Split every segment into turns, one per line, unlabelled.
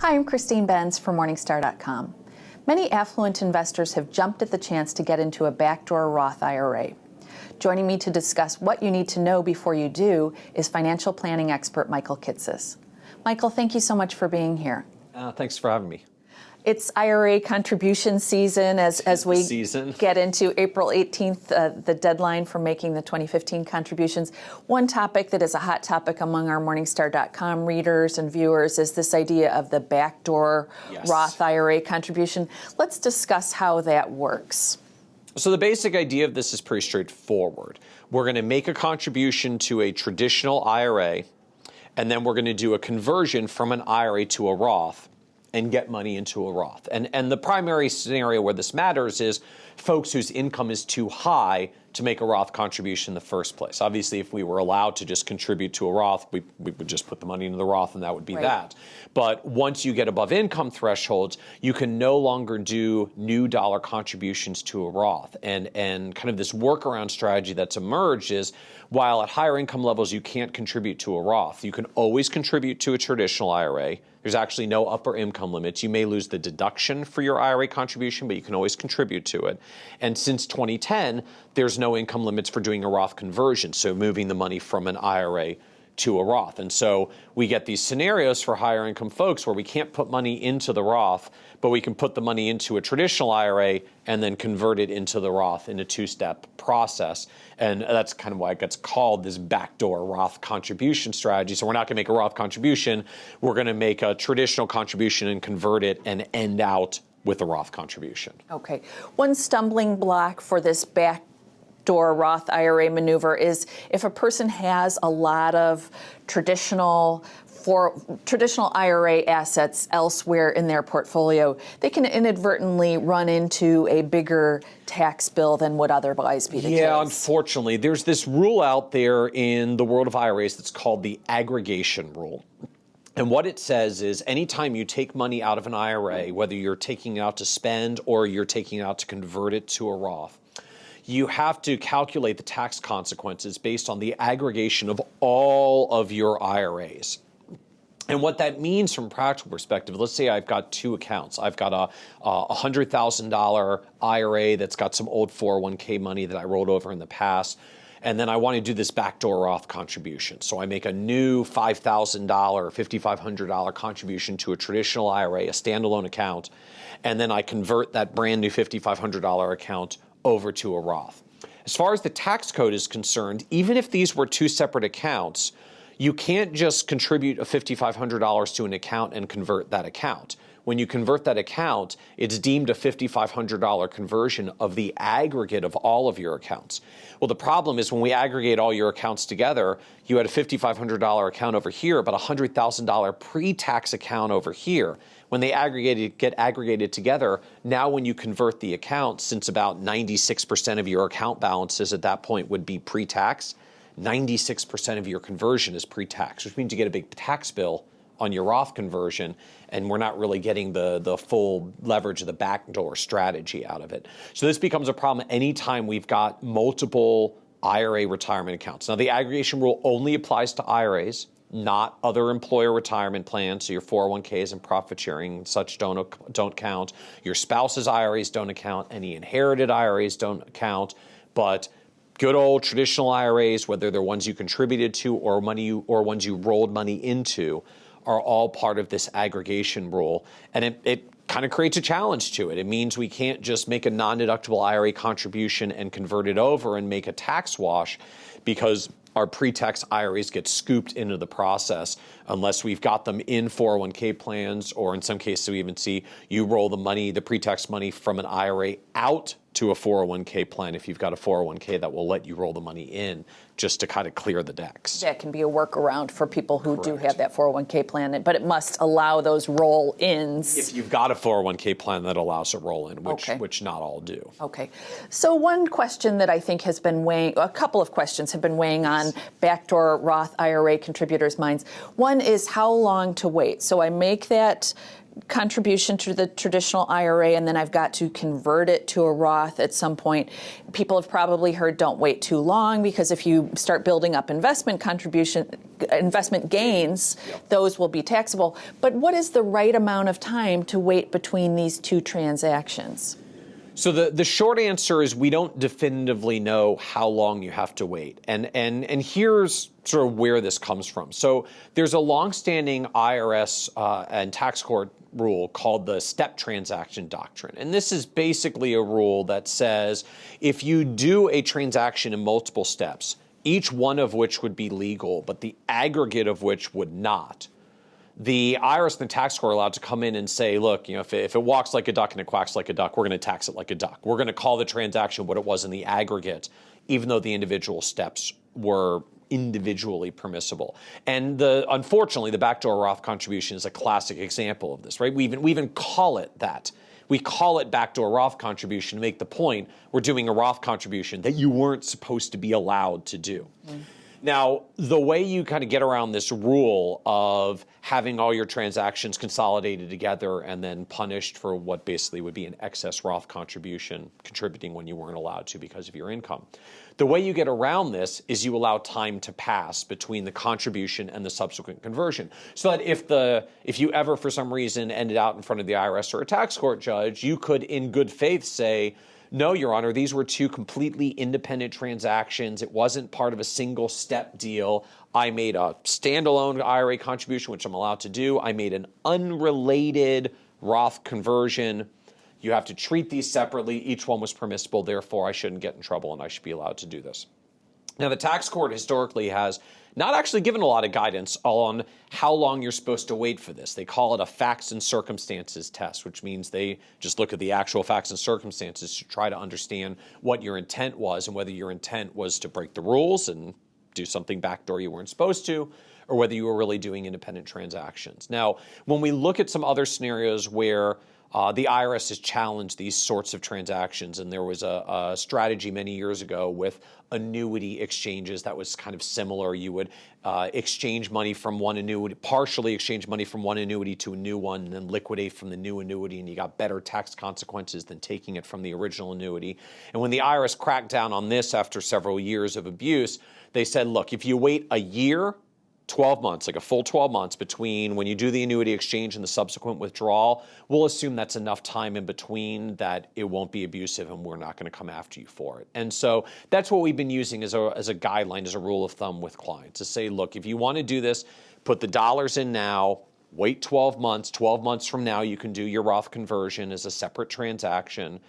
Hi, I'm Christine Benz from Morningstar.com. Many affluent investors have jumped at the chance to get into a backdoor Roth IRA. Joining me to discuss what you need to know before you do is financial planning expert Michael Kitces. Michael, thank you so much for being here.
Thanks for having me.
It's IRA contribution season as we get into April 18th, the deadline for making the 2015 contributions. One topic that is a hot topic among our Morningstar.com readers and viewers is this idea of the backdoor Roth IRA contribution. Let's discuss how that works.
So the basic idea of this is pretty straightforward. We're going to make a contribution to a traditional IRA, and then we're going to do a conversion from an IRA to a Roth and get money into a Roth. And the primary scenario where this matters is folks whose income is too high to make a Roth contribution in the first place. Obviously, if we were allowed to just contribute to a Roth, we would just put the money into the Roth and that would be that. But once you get above income thresholds, you can no longer do new dollar contributions to a Roth. And kind of this workaround strategy that's emerged is while at higher income levels you can't contribute to a Roth, you can always contribute to a traditional IRA. There's actually no upper income limits. You may lose the deduction for your IRA contribution, but you can always contribute to it. And since 2010, there's no income limits for doing a Roth conversion, so moving the money from an IRA to a Roth. And so we get these scenarios for higher income folks where we can't put money into the Roth, but we can put the money into a traditional IRA and then convert it into the Roth in a two-step process. And that's kind of why it gets called this backdoor Roth contribution strategy. So we're not going to make a Roth contribution. We're going to make a traditional contribution and convert it and end out with a Roth contribution.
Okay. One stumbling block for this backdoor Roth IRA maneuver is if a person has a lot of traditional IRA assets elsewhere in their portfolio, they can inadvertently run into a bigger tax bill than would otherwise be the case.
Yeah, unfortunately. There's this rule out there in the world of IRAs that's called the Aggregation Rule. And what it says is anytime you take money out of an IRA, whether you're taking it out to spend or you're taking it out to convert it to a Roth, you have to calculate the tax consequences based on the aggregation of all of your IRAs. And what that means from a practical perspective, let's say I've got two accounts. I've got a $100,000 IRA that's got some old 401k money that I rolled over in the past. And then I want to do this backdoor Roth contribution. So I make a new $5,000, $5,500 contribution to a traditional IRA, a standalone account, and then I convert that brand new $5,500 account over to a Roth. As far as the tax code is concerned, even if these were two separate accounts, you can't just contribute a $5,500 to an account and convert that account. When you convert that account, it's deemed a $5,500 conversion of the aggregate of all of your accounts. Well, the problem is when we aggregate all your accounts together, you had a $5,500 account over here, but a $100,000 pre-tax account over here. When they get aggregated together, now when you convert the account, since about 96% of your account balances at that point would be pre-tax, 96% of your conversion is pre-tax, which means you get a big tax bill on your Roth conversion, and we're not really getting the full leverage of the backdoor strategy out of it. So this becomes a problem anytime we've got multiple IRA retirement accounts. Now, the aggregation rule only applies to IRAs, not other employer retirement plans. So your 401ks and profit sharing and such don't count. Your spouse's IRAs don't account. Any inherited IRAs don't count. But good old traditional IRAs, whether they're ones you contributed to or ones you rolled money into, are all part of this aggregation rule. And it kind of creates a challenge to it. It means we can't just make a non-deductible IRA contribution and convert it over and make a tax wash, because our pre-tax IRAs get scooped into the process unless we've got them in 401k plans, or in some cases we even see you roll the money, the pre-tax money from an IRA out to a 401k plan if you've got a 401k that will let you roll the money in, just to kind of clear the decks.
That can be a workaround for people who do have that 401k plan, but it must allow those roll-ins.
If you've got a 401k plan that allows a roll-in, which not all do.
Okay. So one question that I think has been weighing, a couple of questions have been weighing on backdoor Roth IRA contributors' minds. One is how long to wait. So I make that contribution to the traditional IRA and then I've got to convert it to a Roth at some point. People have probably heard don't wait too long, because if you start building up investment gains, those will be taxable. But what is the right amount of time to wait between these two transactions?
So the short answer is we don't definitively know how long you have to wait. And here's sort of where this comes from. So there's a longstanding IRS and tax court rule called the step transaction doctrine. And this is basically a rule that says if you do a transaction in multiple steps, each one of which would be legal, but the aggregate of which would not, the IRS and the tax court are allowed to come in and say, look, if it walks like a duck and it quacks like a duck, we're going to tax it like a duck. We're going to call the transaction what it was in the aggregate, even though the individual steps were individually permissible. And unfortunately, the backdoor Roth contribution is a classic example of this, right? We even call it that. We call it backdoor Roth contribution to make the point we're doing a Roth contribution that you weren't supposed to be allowed to do. Now, the way you kind of get around this rule of having all your transactions consolidated together and then punished for what basically would be an excess Roth contribution, contributing when you weren't allowed to because of your income. The way you get around this is you allow time to pass between the contribution and the subsequent conversion. So that if you ever, for some reason, ended out in front of the IRS or a tax court judge, you could, in good faith, say, no, Your Honor, these were two completely independent transactions. It wasn't part of a single step deal. I made a standalone IRA contribution, which I'm allowed to do. I made an unrelated Roth conversion. You have to treat these separately. Each one was permissible. Therefore, I shouldn't get in trouble and I should be allowed to do this. Now, the tax court historically has not actually given a lot of guidance on how long you're supposed to wait for this. They call it a facts and circumstances test, which means they just look at the actual facts and circumstances to try to understand what your intent was and whether your intent was to break the rules and do something backdoor you weren't supposed to, or whether you were really doing independent transactions. Now, when we look at some other scenarios where the IRS has challenged these sorts of transactions, and there was a strategy many years ago with annuity exchanges that was kind of similar. You would exchange money from one annuity, partially exchange money from one annuity to a new one, and then liquidate from the new annuity, and you got better tax consequences than taking it from the original annuity. And when the IRS cracked down on this after several years of abuse, they said, look, if you wait a year, 12 months, like a full 12 months between when you do the annuity exchange and the subsequent withdrawal, we'll assume that's enough time in between that it won't be abusive and we're not going to come after you for it. And so that's what we've been using as a guideline, as a rule of thumb with clients, to say, look, if you want to do this, put the dollars in now, wait 12 months. 12 months from now, you can do your Roth conversion as a separate transaction.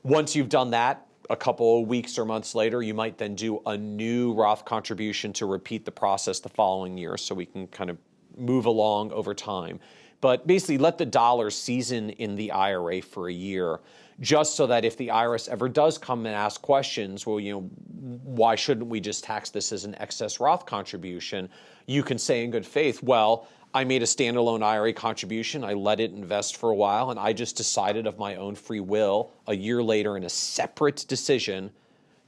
Once you've done that, a couple of weeks or months later, you might then do a new Roth contribution to repeat the process the following year, so we can kind of move along over time. But basically, let the dollars season in the IRA for a year, just so that if the IRS ever does come and ask questions, well, why shouldn't we just tax this as an excess Roth contribution? You can say in good faith, well, I made a standalone IRA contribution, I let it invest for a while, and I just decided of my own free will a year later in a separate decision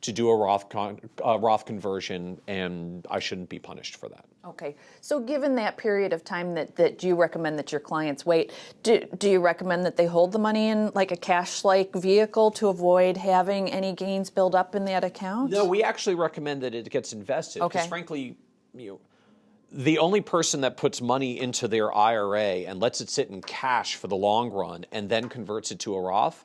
to do a Roth conversion, and I shouldn't be punished for that.
Okay. So given that period of time that you recommend that your clients wait, do you recommend that they hold the money in like a cash-like vehicle to avoid having any gains build up in that account?
No, we actually recommend that it gets invested. Because frankly, the only person that puts money into their IRA and lets it sit in cash for the long run and then converts it to a Roth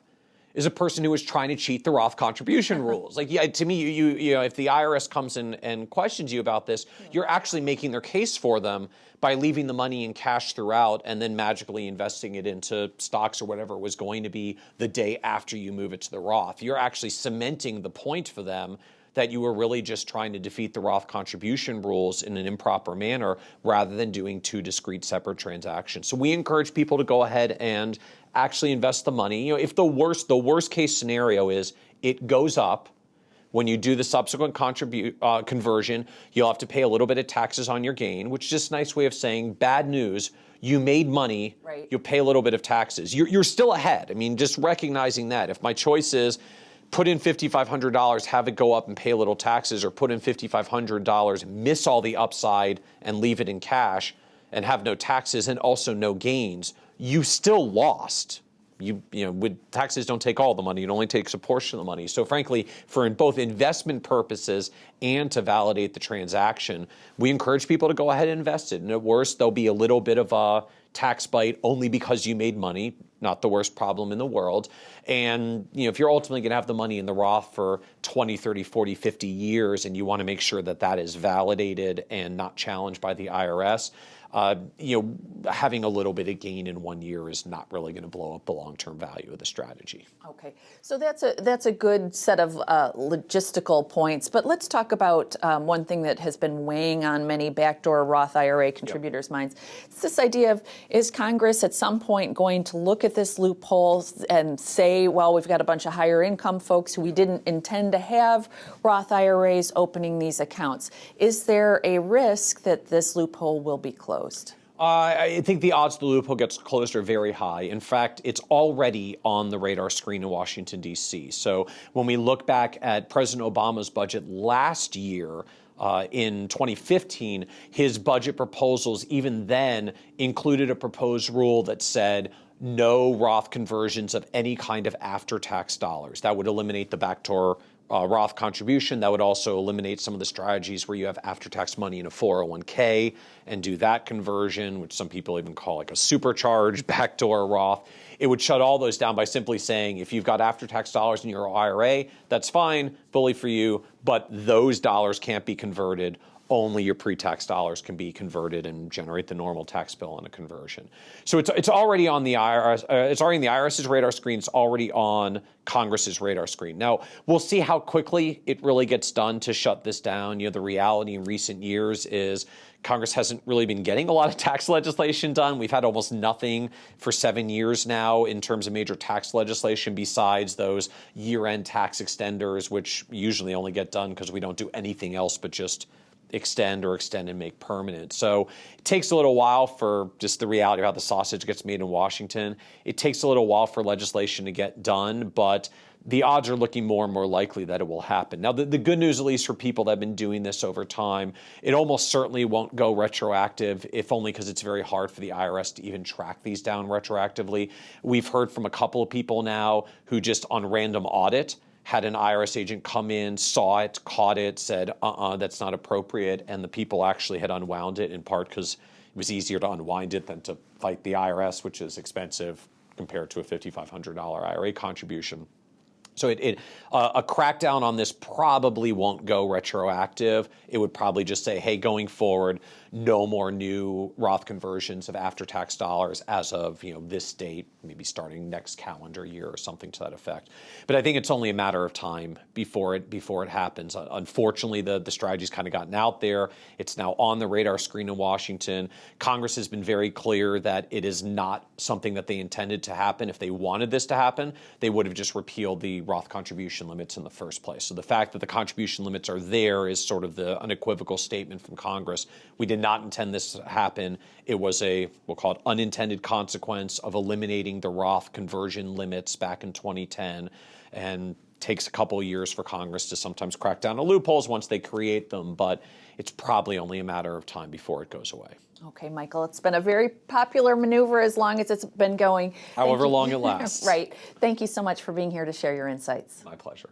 is a person who is trying to cheat the Roth contribution rules. Like, to me, if the IRS comes in and questions you about this, you're actually making their case for them by leaving the money in cash throughout and then magically investing it into stocks or whatever was going to be the day after you move it to the Roth. You're actually cementing the point for them that you were really just trying to defeat the Roth contribution rules in an improper manner rather than doing two discrete separate transactions. So we encourage people to go ahead and actually invest the money. If the worst case scenario is it goes up, when you do the subsequent conversion, you'll have to pay a little bit of taxes on your gain, which is just a nice way of saying bad news. You made money, right. You'll pay a little bit of taxes. You're still ahead. I mean, just recognizing that. If my choice is put in $5,500, have it go up and pay a little taxes, or put in $5,500, miss all the upside and leave it in cash, and have no taxes and also no gains, you still lost. With taxes don't take all the money, it only takes a portion of the money. So frankly, for both investment purposes and to validate the transaction, we encourage people to go ahead and invest it. And at worst, there'll be a little bit of a tax bite only because you made money, not the worst problem in the world. And if you're ultimately going to have the money in the Roth for 20, 30, 40, 50 years, and you want to make sure that that is validated and not challenged by the IRS, having a little bit of gain in 1 year is not really going to blow up the long-term value of the strategy.
Okay, so that's a good set of logistical points. But let's talk about one thing that has been weighing on many backdoor Roth IRA contributors' minds. It's this idea of, is Congress at some point going to look at this loophole and say, well, we've got a bunch of higher income folks who we didn't intend to have Roth IRAs opening these accounts. Is there a risk that this loophole will be closed?
I think the odds the loophole gets closed are very high. In fact, it's already on the radar screen in Washington, D.C. So when we look back at President Obama's budget last year, in 2015, his budget proposals even then included a proposed rule that said no Roth conversions of any kind of after-tax dollars. That would eliminate the backdoor Roth contribution. That would also eliminate some of the strategies where you have after-tax money in a 401k and do that conversion, which some people even call like a supercharged backdoor Roth. It would shut all those down by simply saying, if you've got after-tax dollars in your IRA, that's fine, bully for you, but those dollars can't be converted. Only your pre-tax dollars can be converted and generate the normal tax bill on a conversion. So it's already on the IRS. It's already on the IRS's radar screen. It's already on Congress's radar screen. Now we'll see how quickly it really gets done to shut this down. The reality in recent years is Congress hasn't really been getting a lot of tax legislation done. We've had almost nothing for 7 years now in terms of major tax legislation besides those year-end tax extenders, which usually only get done because we don't do anything else but just extend and make permanent. So it takes a little while for just the reality of how the sausage gets made in Washington. It takes a little while for legislation to get done, but the odds are looking more and more likely that it will happen. Now, the good news, at least for people that have been doing this over time, it almost certainly won't go retroactive, if only because it's very hard for the IRS to even track these down retroactively. We've heard from a couple of people now who just on random audit had an IRS agent come in, saw it, caught it, said, that's not appropriate, and the people actually had unwound it, in part because it was easier to unwind it than to fight the IRS, which is expensive compared to a $5,500 IRA contribution. So a crackdown on this probably won't go retroactive. It would probably just say, hey, going forward, no more new Roth conversions of after-tax dollars as of this date, maybe starting next calendar year or something to that effect. But I think it's only a matter of time before it happens. Unfortunately, the strategy's kind of gotten out there. It's now on the radar screen in Washington. Congress has been very clear that it is not something that they intended to happen. If they wanted this to happen, they would have just repealed the Roth contribution limits in the first place. So the fact that the contribution limits are there is sort of the unequivocal statement from Congress. We did not intend this to happen. It was we'll call it unintended consequence of eliminating the Roth conversion limits back in 2010, and takes a couple of years for Congress to sometimes crack down on loopholes once they create them, but it's probably only a matter of time before it goes away.
Okay, Michael, it's been a very popular maneuver as long as it's been going.
However long it lasts.
Right. Thank you so much for being here to share your insights.
My pleasure.